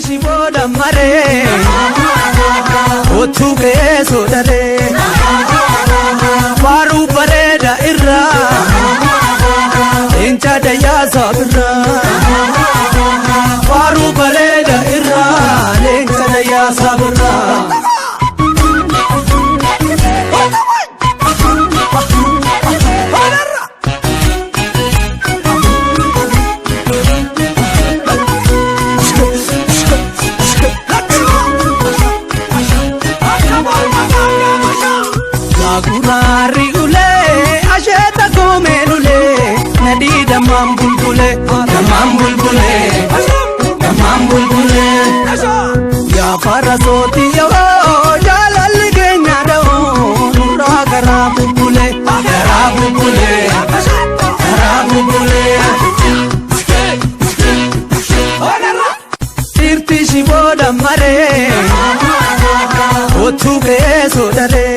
Shiboda mare, otu ke sodare, faru pareda irra, incha daya sabra, faru pareda irra, incha daya sabra. Gurari ule, asheta kome lule, nadi damam bulbule, ya farasoti yo, jalal genya do, nura garabule, Tirti shiboda mare, otu ke sodare.